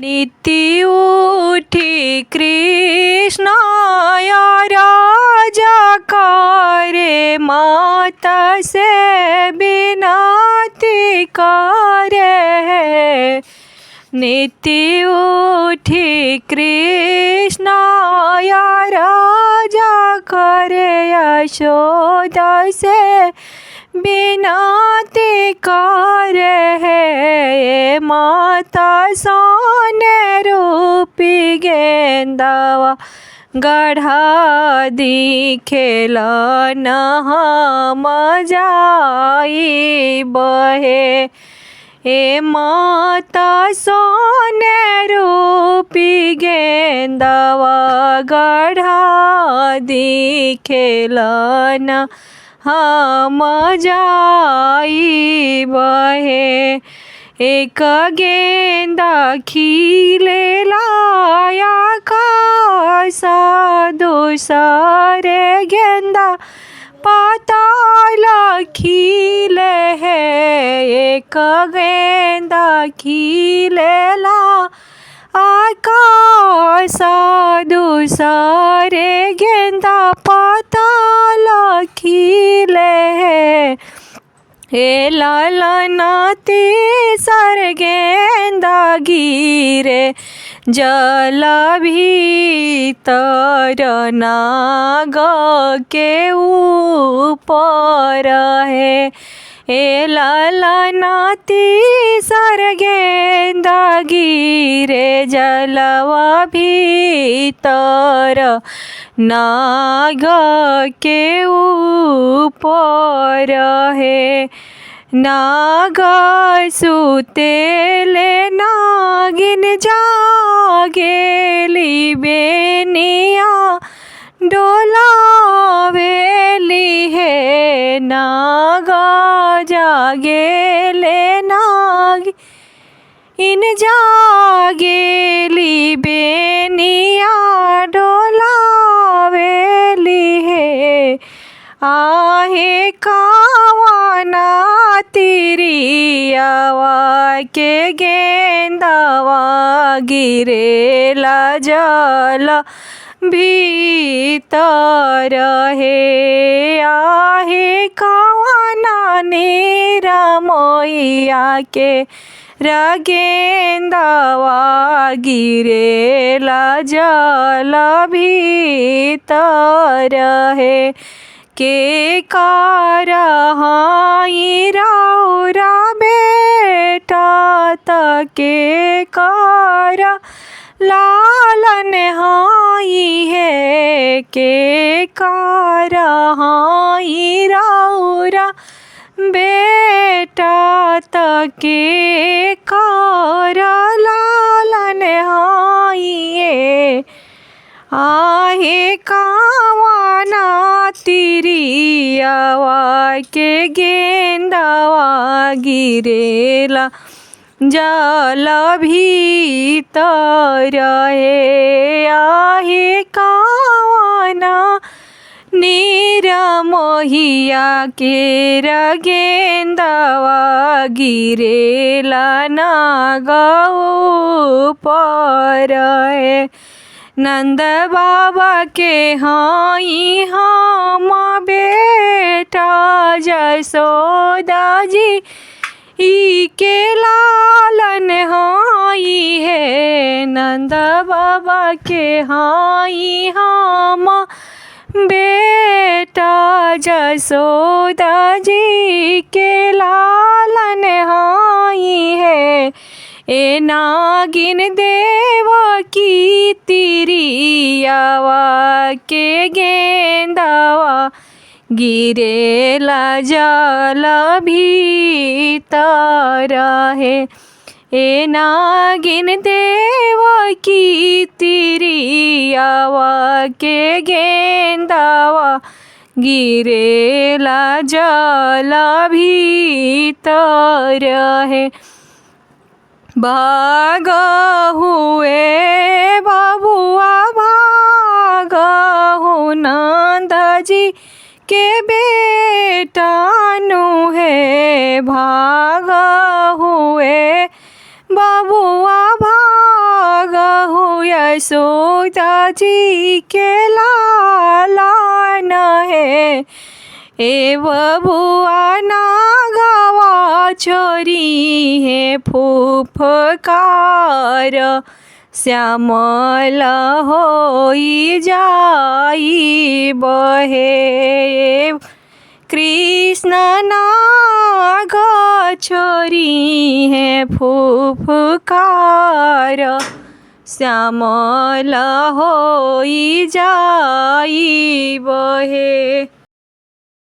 नीति उठी कृष्ण राजा करे माता से विनती करे। नीति उठी कृष्ण राजा करे यशोदा से विनती करे। माता सोने रूपी गेंदवा गढ़ा दी खेलन हम जाई बहे। ए माता सोने रूपी गेंदवा गढ़ा दी खेलन हम जाई बहे। एक गेंदा खिले लाया का दूसरे गेंदा पाताल खिले है। एक गेंदा खिले ला आकाश दूसरे गेंदा पाताल खिले है। हे लालना तीसर गेंदा गिरे जल भीतर नाग के ऊपर है। ए लालना तीसर गेंदा गिरे जलवा भीतर नाग के ऊपर है। नाग सुतेले नागिन जागेली बेनिया डोलावेली है। नाग जागेले नाग इन जागेली बेनिया डोलावेली है। आहे कावाना तिरियावा के गेंदावा गिरेला जल भीतर है। आहे कावाना नीरा मोइया के गेंदावा गिरेला जल भीतर है। के कारहाई राउरा बेटा तके कारा लालन हाई है। के कारहाई राउरा बेटा तके कारा लालन हाई है। आहे कावाना तिरियावा के गेंदावा गिरेला जल भीतर है। आहे कावाना नीरा मोहिया के गेंदावा गिरेला नाग ऊपर है। नंद बाबा के हाई हम बेटा जसोदा जी ई के लालन हाई है। नंद बाबा के हाई हम बेटा जसोदा जी के लालन हाई है। ए नागिन देव की तिरियावा के गेंदावा गिरेला जल भीतर है। ए नागिन देव की तिरियावा के गेंदावा गिरेला जल भीतर है। भाग हुए बबुआ भाग हो नंद जी के बेटा नु है। भाग हुए बबुआ भाग यशोदा जी के लालन है। ए बबुआ ना गावा छोरी है फुफकार, श्यामल होई जाई बहे। कृष्ण नाग छोरी है फुफकार, श्यामल होई जाई बहे।